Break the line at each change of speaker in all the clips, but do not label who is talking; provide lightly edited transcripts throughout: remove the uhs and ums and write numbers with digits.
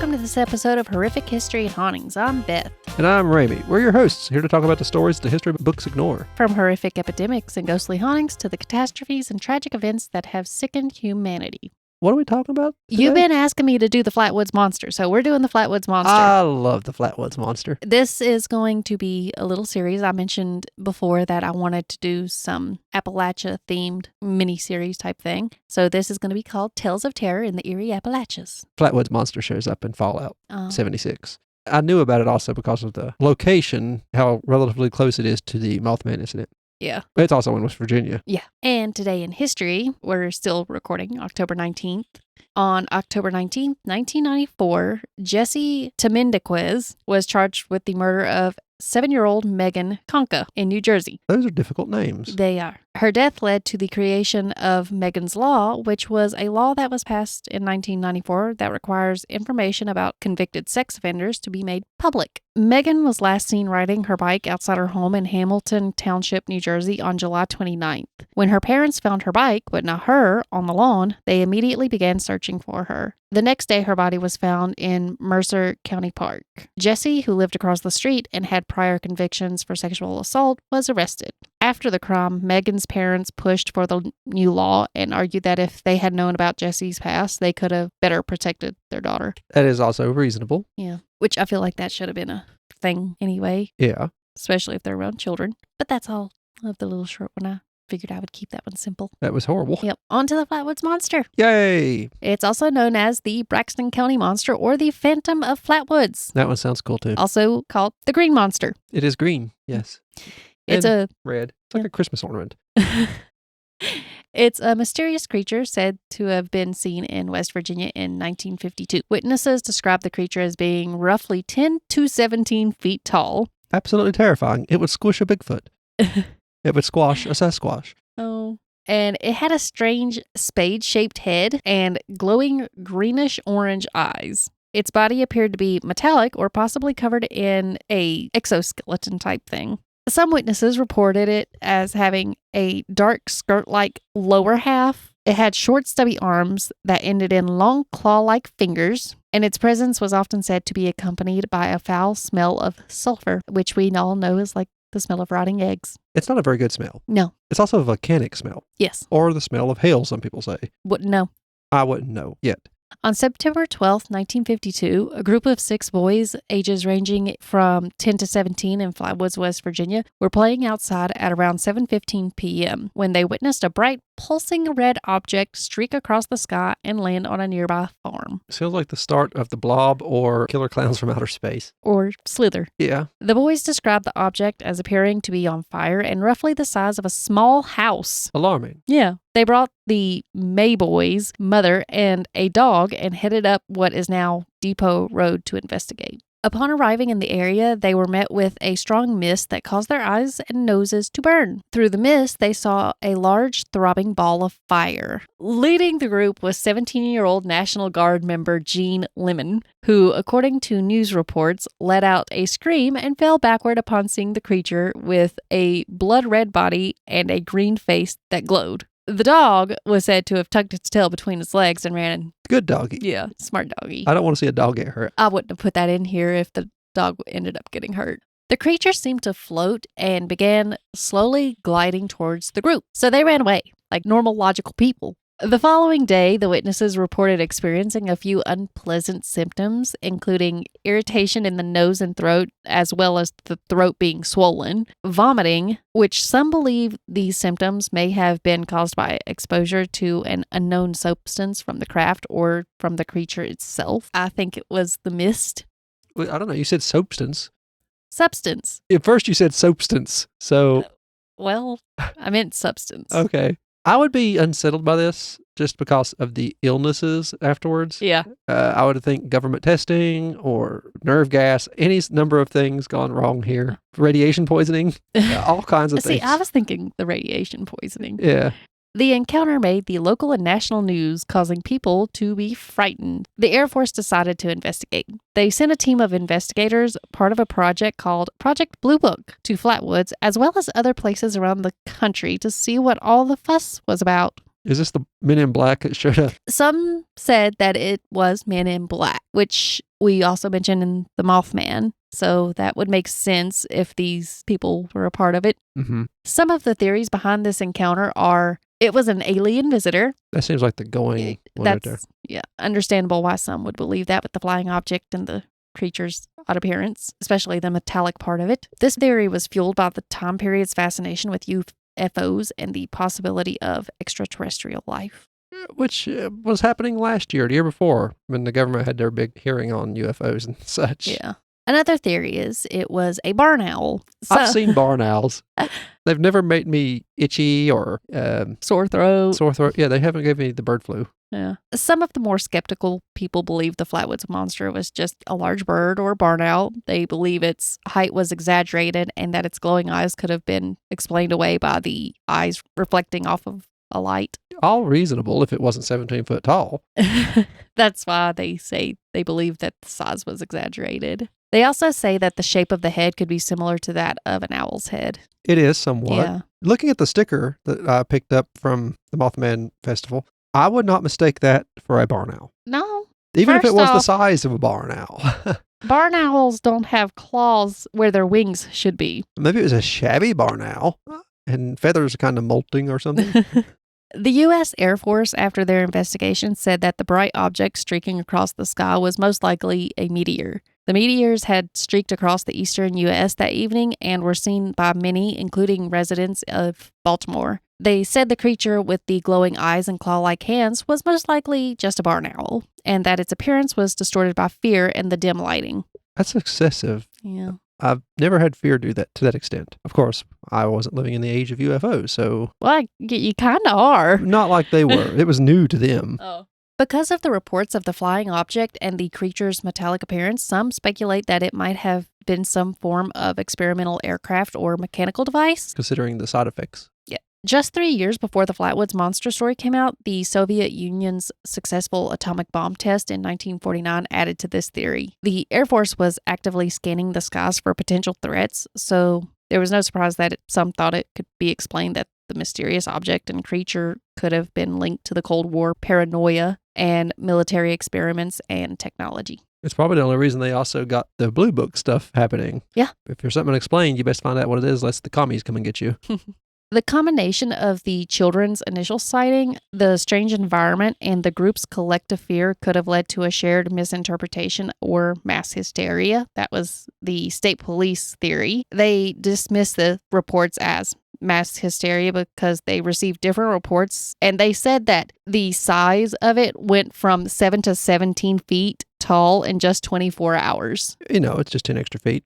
welcome to this episode of Horrific History Hauntings. I'm Beth.
And I'm Ramey. We're your hosts, here to talk about the stories the history books ignore.
From horrific epidemics and ghostly hauntings to the catastrophes and tragic events that have sickened humanity.
What are we talking about today?
You've been asking me to do the Flatwoods Monster, so we're doing the Flatwoods Monster.
I love the Flatwoods Monster.
This is going to be a little series. I mentioned before that I wanted to do some Appalachia-themed mini-series type thing. So this is going to be called Tales of Terror in the Eerie Appalachias.
Flatwoods Monster shows up in Fallout 76. I knew about it also because of the location, how relatively close it is to the Mothman incident.
Yeah.
It's also in West Virginia.
Yeah. And today in history, we're still recording October 19th. On October 19th, 1994, Jessie Temendequez was charged with the murder of 7-year-old Megan Conca in New Jersey.
Those are difficult names.
They are. Her death led to the creation of Megan's Law, which was a law that was passed in 1994 that requires information about convicted sex offenders to be made public. Megan was last seen riding her bike outside her home in Hamilton Township, New Jersey on July 29th. When her parents found her bike, but not her, on the lawn, they immediately began searching for her. The next day, her body was found in Mercer County Park. Jessie, who lived across the street and had prior convictions for sexual assault, was arrested. After the crime, Megan's parents pushed for the new law and argued that if they had known about Jessie's past, they could have better protected their daughter.
That is also reasonable.
Yeah, which I feel like that should have been a thing anyway.
Yeah.
Especially if they're around children. But that's all of the little short one. I figured I would keep that one simple.
That was horrible.
Yep. On to the Flatwoods Monster.
Yay! It's
also known as the Braxton County Monster or the Phantom of Flatwoods.
That one sounds cool too.
Also called the Green Monster.
It is green, yes.
It's
and red. It's like a Christmas ornament.
It's a mysterious creature said to have been seen in West Virginia in 1952. Witnesses describe the creature as being roughly 10 to 17 feet tall.
Absolutely terrifying. It would squish a Bigfoot. It would squash a Sasquatch.
Oh. And it had a strange spade-shaped head and glowing greenish-orange eyes. Its body appeared to be metallic or possibly covered in a exoskeleton type thing. Some witnesses reported it as having a dark skirt-like lower half. It had short, stubby arms that ended in long, claw-like fingers, and its presence was often said to be accompanied by a foul smell of sulfur, which we all know is like the smell of rotting eggs.
It's not a very good smell.
No.
It's also a volcanic smell.
Yes.
Or the smell of hail, some people say.
Wouldn't know.
I wouldn't know yet.
On September 12th, 1952, a group of 6 boys, ages ranging from 10 to 17 in Flatwoods, West Virginia, were playing outside at around 7:15 p.m. when they witnessed a bright, pulsing red object streak across the sky and land on a nearby farm.
Sounds like the start of the Blob or Killer Clowns from Outer Space.
Or Slither.
Yeah.
The boys described the object as appearing to be on fire and roughly the size of a small house.
Alarming.
Yeah. They brought the May boys' mother and a dog and headed up what is now Depot Road to investigate. Upon arriving in the area, they were met with a strong mist that caused their eyes and noses to burn. Through the mist, they saw a large, throbbing ball of fire. Leading the group was 17-year-old National Guard member Gene Lemon, who, according to news reports, let out a scream and fell backward upon seeing the creature with a blood-red body and a green face that glowed. The dog was said to have tucked its tail between its legs and ran.
Good doggy.
Yeah, smart doggy.
I don't want to see a dog get hurt.
I wouldn't have put that in here if the dog ended up getting hurt. The creature seemed to float and began slowly gliding towards the group. So they ran away, like normal, logical people. The following day, the witnesses reported experiencing a few unpleasant symptoms, including irritation in the nose and throat, as well as the throat being swollen, vomiting, which some believe these symptoms may have been caused by exposure to an unknown substance from the craft or from the creature itself. I think it was the mist.
Well, I don't know. You said substance.
Substance.
At first you said soapstance, so...
Well, I meant substance.
Okay. I would be unsettled by this just because of the illnesses afterwards.
Yeah.
I would think government testing or nerve gas, any number of things gone wrong here. Radiation poisoning, all kinds of things.
See, I was thinking the radiation poisoning.
Yeah.
The encounter made the local and national news, causing people to be frightened. The Air Force decided to investigate. They sent a team of investigators, part of a project called Project Blue Book, to Flatwoods, as well as other places around the country to see what all the fuss was about.
Is this the Men in Black that showed up?
Some said that it was Men in Black, which We also mentioned the Mothman, so that would make sense if these people were a part of it.
Mm-hmm.
Some of the theories behind this encounter are it was an alien visitor.
That seems like the going one right there.
Yeah, understandable why some would believe that with the flying object and the creature's odd appearance, especially the metallic part of it. This theory was fueled by the time period's fascination with UFOs and the possibility of extraterrestrial life.
Which was happening last year, the year before, when the government had their big hearing on UFOs and such.
Yeah. Another theory is it was a barn owl.
I've seen barn owls. They've never made me itchy or
sore throat.
Yeah, they haven't given me the bird flu.
Yeah. Some of the more skeptical people believe the Flatwoods Monster was just a large bird or barn owl. They believe its height was exaggerated and that its glowing eyes could have been explained away by the eyes reflecting off of a light.
All reasonable if it wasn't 17 foot tall.
That's why they say they believe that the size was exaggerated. They also say that the shape of the head could be similar to that of an owl's head.
It is somewhat.
Yeah.
Looking at the sticker that I picked up from the Mothman Festival, I would not mistake that for a barn owl.
No.
Even if it was
First
the
off,
size of a barn owl.
barn owls don't have claws where their wings should be.
Maybe it was a shabby barn owl and feathers are kind of molting or something.
The U.S. Air Force, after their investigation, said that the bright object streaking across the sky was most likely a meteor. The meteors had streaked across the eastern U.S. that evening and were seen by many, including residents of Baltimore. They said the creature with the glowing eyes and claw-like hands was most likely just a barn owl, and that its appearance was distorted by fear and the dim lighting.
That's excessive.
Yeah.
I've never had fear do that to that extent. Of course, I wasn't living in the age of UFOs, so...
Well, you kind of are.
Not like they were. It was new to them.
Oh. Because of the reports of the flying object and the creature's metallic appearance, some speculate that it might have been some form of experimental aircraft or mechanical device.
Considering the side effects.
Yeah. Just 3 years before the Flatwoods Monster story came out, the Soviet Union's successful atomic bomb test in 1949 added to this theory. The Air Force was actively scanning the skies for potential threats, so there was no surprise that some thought it could be explained that the mysterious object and creature could have been linked to the Cold War paranoia and military experiments and technology.
It's probably the only reason they also got the Blue Book stuff happening.
Yeah.
If there's something unexplained, you best find out what it is, lest the commies come and get you.
The combination of the children's initial sighting, the strange environment, and the group's collective fear could have led to a shared misinterpretation or mass hysteria. That was the state police theory. They dismissed the reports as mass hysteria because they received different reports, and they said that the size of it went from 7 to 17 feet tall in just 24 hours.
You know, it's just 10 extra feet.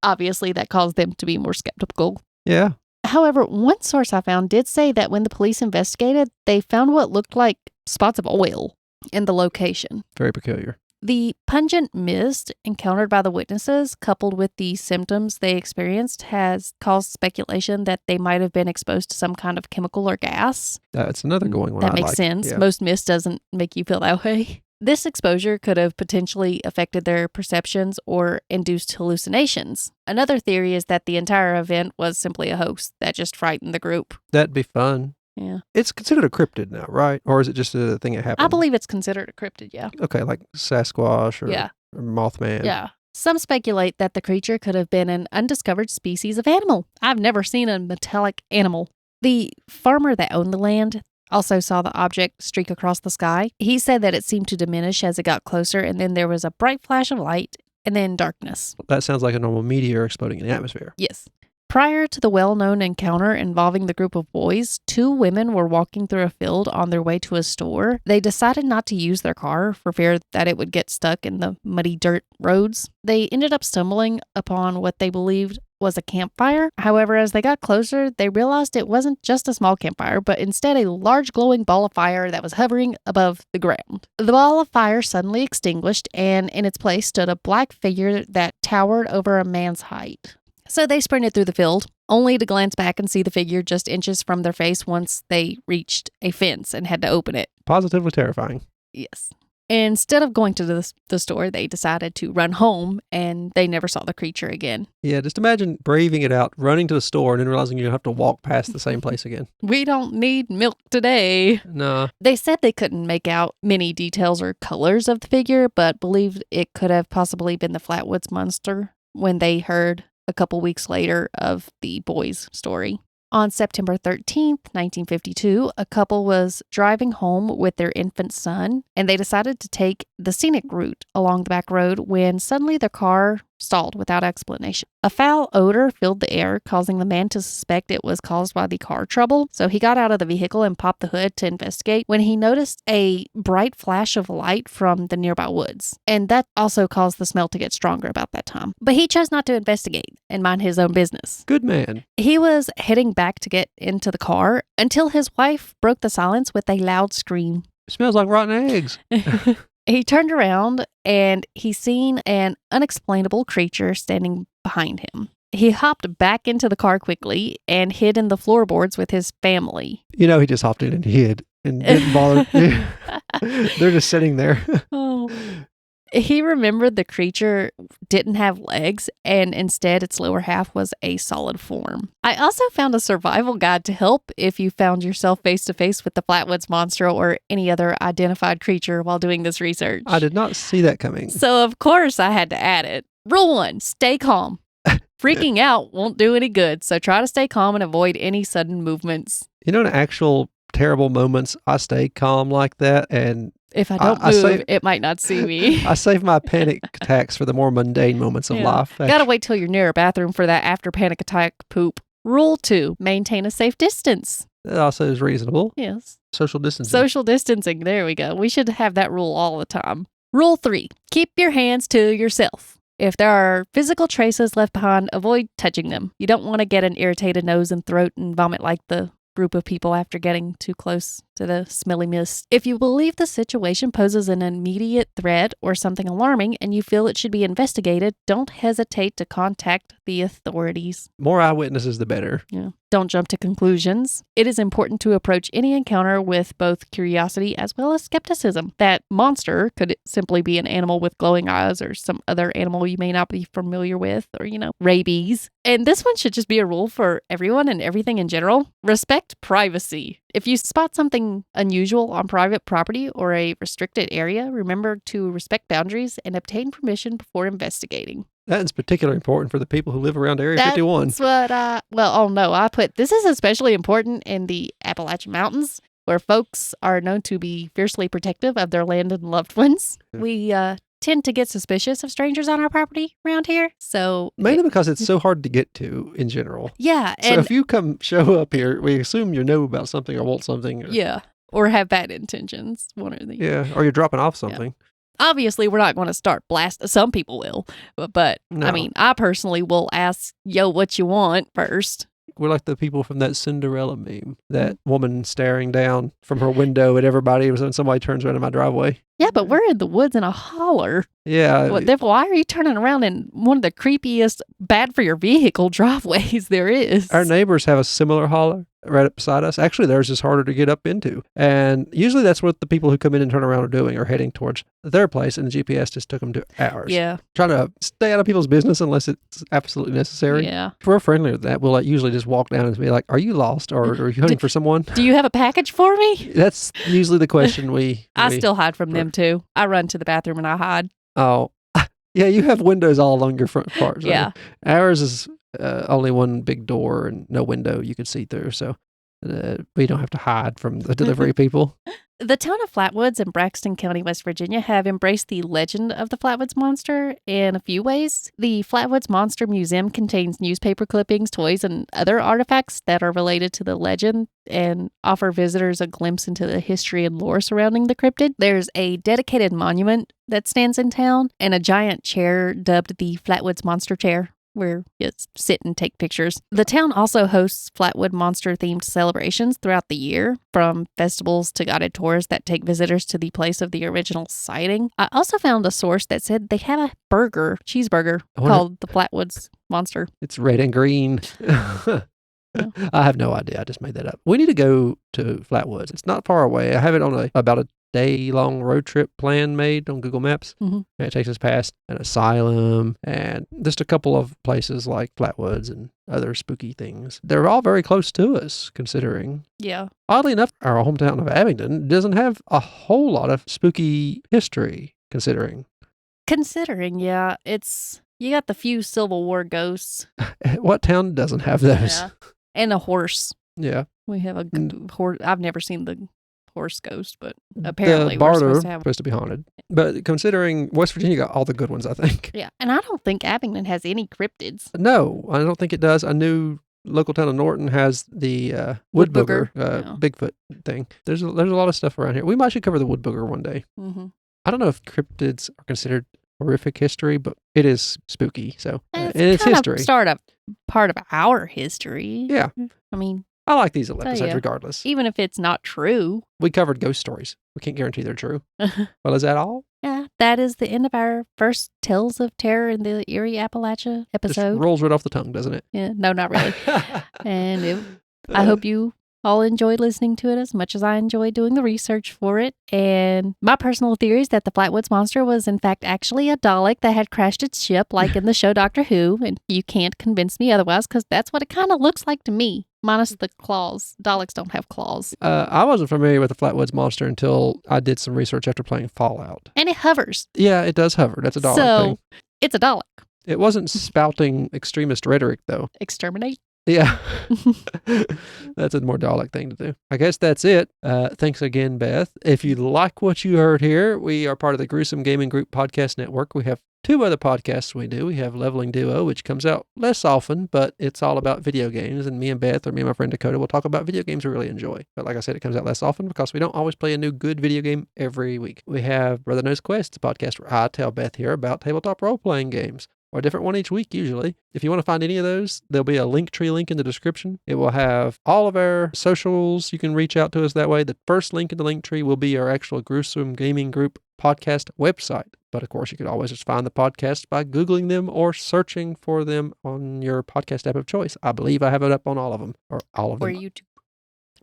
Obviously, that caused them to be more skeptical.
Yeah.
However, one source I found did say that when the police investigated, they found what looked like spots of oil in the location.
Very peculiar.
The pungent mist encountered by the witnesses, coupled with the symptoms they experienced, has caused speculation that they might have been exposed to some kind of chemical or gas.
That's another going one.
That makes sense.
Yeah.
Most mist doesn't make you feel that way. This exposure could have potentially affected their perceptions or induced hallucinations. Another theory is that the entire event was simply a hoax that just frightened the group.
That'd be fun.
Yeah.
It's considered a cryptid now, right? Or is it just a thing that happened?
I believe it's considered a cryptid, yeah.
Okay, like Sasquatch or Mothman.
Yeah. Some speculate that the creature could have been an undiscovered species of animal. I've never seen a metallic animal. The farmer that owned the land also saw the object streak across the sky. He said that it seemed to diminish as it got closer, and then there was a bright flash of light, and then darkness.
That sounds like a normal meteor exploding in the atmosphere.
Yes. Prior to the well-known encounter involving the group of boys, 2 women were walking through a field on their way to a store. They decided not to use their car for fear that it would get stuck in the muddy dirt roads. They ended up stumbling upon what they believed was a campfire. However, as they got closer, they realized it wasn't just a small campfire, but instead a large glowing ball of fire that was hovering above the ground. The ball of fire suddenly extinguished, and in its place stood a black figure that towered over a man's height. So they sprinted through the field, only to glance back and see the figure just inches from their face once they reached a fence and had to open it.
Positively terrifying.
Yes. Instead of going to the store, they decided to run home, and they never saw the creature again.
Yeah, just imagine braving it out, running to the store, and then realizing you have to walk past the same place again.
We don't need milk today.
No.
They said they couldn't make out many details or colors of the figure, but believed it could have possibly been the Flatwoods Monster when they heard a couple weeks later of the boy's story. On September 13th, 1952, a couple was driving home with their infant son, and they decided to take the scenic route along the back road when suddenly their car stalled without explanation. A foul odor filled the air, causing the man to suspect it was caused by the car trouble. So he got out of the vehicle and popped the hood to investigate when he noticed a bright flash of light from the nearby woods. And that also caused the smell to get stronger about that time. But he chose not to investigate and mind his own business.
Good man.
He was heading back to get into the car until his wife broke the silence with a loud scream.
It smells like rotten eggs.
He turned around and he seen an unexplainable creature standing behind him. He hopped back into the car quickly and hid in the floorboards with his family.
He just hopped in and hid and didn't bother. They're just sitting there.
Oh. He remembered the creature didn't have legs, and instead its lower half was a solid form. I also found a survival guide to help if you found yourself face to face with the Flatwoods Monster or any other identified creature while doing this research.
I did not see that coming.
So, of course, I had to add it. Rule 1, stay calm. Freaking out won't do any good, so try to stay calm and avoid any sudden movements.
In actual terrible moments, I stay calm like that, and
if I don't move, it might not see me.
I save my panic attacks for the more mundane moments of life.
Gotta wait till you're near a bathroom for that after panic attack poop. Rule 2, maintain a safe distance.
That also is reasonable.
Yes.
Social distancing.
Social distancing. There we go. We should have that rule all the time. Rule 3, keep your hands to yourself. If there are physical traces left behind, avoid touching them. You don't want to get an irritated nose and throat and vomit like the group of people after getting too close to the smelly mist. If you believe the situation poses an immediate threat or something alarming and you feel it should be investigated, don't hesitate to contact the authorities.
More eyewitnesses, the better.
Yeah. Don't jump to conclusions. It is important to approach any encounter with both curiosity as well as skepticism. That monster could simply be an animal with glowing eyes or some other animal you may not be familiar with, or, rabies. And this one should just be a rule for everyone and everything in general. Respect privacy. If you spot something unusual on private property or a restricted area, remember to respect boundaries and obtain permission before investigating.
That is particularly important for the people who live around Area 51.
That's what I put. This is especially important in the Appalachian Mountains, where folks are known to be fiercely protective of their land and loved ones. We tend to get suspicious of strangers on our property around here. So
mainly because it's so hard to get to in general.
Yeah.
So if you show up here, we assume you know about something or want something.
Or have bad intentions, one or the other.
Yeah, or you're dropping off something.
Yeah. Obviously, we're not going to start blast. Some people will, but no. I mean, I personally will ask, what you want first.
We're like the people from that Cinderella meme. That woman staring down from her window at everybody when somebody turns around in my driveway.
Yeah, but we're in the woods in a holler.
Yeah.
Why are you turning around in one of the creepiest, bad for your vehicle driveways there is?
Our neighbors have a similar holler right up beside us. Actually, theirs is harder to get up into. And usually that's what the people who come in and turn around are doing, are heading towards their place, and the GPS just took them to ours.
Yeah.
Trying to stay out of people's business unless it's absolutely necessary.
Yeah.
If we're friendly with that, we'll usually just walk down and be like, are you lost or are you hunting for someone?
Do you have a package for me?
That's usually the question
I still hide from them too. I run to the bathroom and I hide.
Oh, yeah, you have windows all along your front part. So
yeah.
Ours is only one big door and no window you can see through, so we don't have to hide from the delivery people.
The town of Flatwoods in Braxton County, West Virginia, have embraced the legend of the Flatwoods Monster in a few ways. The Flatwoods Monster Museum contains newspaper clippings, toys, and other artifacts that are related to the legend and offer visitors a glimpse into the history and lore surrounding the cryptid. There's a dedicated monument that stands in town and a giant chair dubbed the Flatwoods Monster Chair, where you sit and take pictures. The town also hosts Flatwood Monster-themed celebrations throughout the year, from festivals to guided tours that take visitors to the place of the original sighting. I also found a source that said they have a cheeseburger called the Flatwoods Monster.
It's red and green. I have no idea. I just made that up. We need to go to Flatwoods. It's not far away. I have it on about a day-long road trip plan made on Google Maps.
Mhm.
And it takes us past an asylum and just a couple of places like Flatwoods and other spooky things. They're all very close to us, considering.
Yeah.
Oddly enough, our hometown of Abingdon doesn't have a whole lot of spooky history, considering.
Yeah, you got the few Civil War ghosts.
What town doesn't have those?
Yeah. And a horse.
Yeah.
We have a horse. I've never seen the horse ghost, but apparently
the
we're
barter
supposed to have.
be haunted. But considering West Virginia got all the good ones, I think.
Yeah, and I don't think Abingdon has any cryptids.
No, I don't think it does. I knew local town of Norton has the wood booger,
Yeah.
Bigfoot thing. There's a lot of stuff around here. We might should cover the wood booger one day.
Mm-hmm.
I don't know if cryptids are considered horrific history, but it is spooky. So
It's
it's history.
Part of our history.
Yeah.
I mean,
I like these episodes
yeah.
regardless.
even if it's not true.
We covered ghost stories. We can't guarantee they're true. Well, is that all?
Yeah, that is the end of our first Tales of Terror in the Eerie Appalachia
Just
episode.
rolls right off the tongue, doesn't it?
Yeah, no, not really. And I hope you all enjoyed listening to it as much as I enjoyed doing the research for it. And my personal theory is that the Flatwoods Monster was in fact actually a Dalek that had crashed its ship like in the show Doctor Who. And you can't convince me otherwise because that's what it kind of looks like to me, minus the claws. Daleks don't have claws.
I wasn't familiar with the Flatwoods Monster until I did some research after playing Fallout.
And it hovers.
Yeah, it does hover. That's a Dalek
So
thing.
it's a Dalek.
It wasn't spouting extremist rhetoric, though.
Exterminate.
Yeah. That's a more Dalek thing to do. I guess that's it. Thanks again, Beth. If you like what you heard here, we are part of the Gruesome Gaming Group Podcast Network. We have 2 other podcasts we do. We have Leveling Duo, which comes out less often, but it's all about video games. And me and Beth, or me and my friend Dakota, will talk about video games we really enjoy. But like I said, it comes out less often because we don't always play a new good video game every week. We have Brother Knows Quest, a podcast where I tell Beth here about tabletop role-playing games. Or a different one each week, usually. If you want to find any of those, there'll be a Linktree link in the description. It will have all of our socials. You can reach out to us that way. The first link in the Linktree will be our actual Gruesome Gaming Group podcast website. But of course, you could always just find the podcast by Googling them or searching for them on your podcast app of choice. I believe I have it up on all of them, or all of them.
Or YouTube.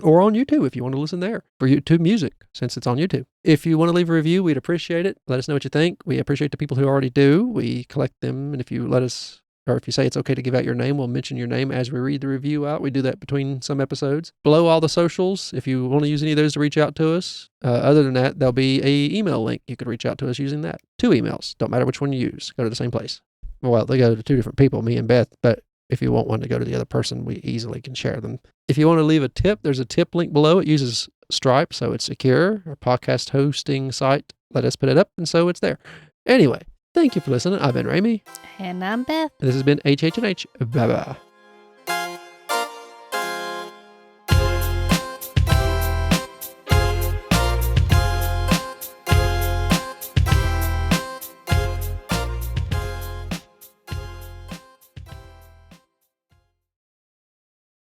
Or on YouTube if you want to listen there for YouTube music, since it's on YouTube. If you want to leave a review, we'd appreciate it. Let us know what you think. We appreciate the people who already do. We collect them, and if you let us, or if you say it's okay to give out your name, we'll mention your name as we read the review out. We do that between some episodes. Below all the socials, if you want to use any of those to reach out to us. Other than that, there'll be a email link. You could reach out to us using that. 2 emails. Don't matter which one you use. Go to the same place. Well, they go to 2 different people, me and Beth, but if you want one to go to the other person, we easily can share them. If you want to leave a tip, there's a tip link below. It uses Stripe, so it's secure. Our podcast hosting site let us put it up, and so it's there. Anyway, thank you for listening. I've been Ramey.
And I'm Beth.
This has been HH&H. Bye-bye.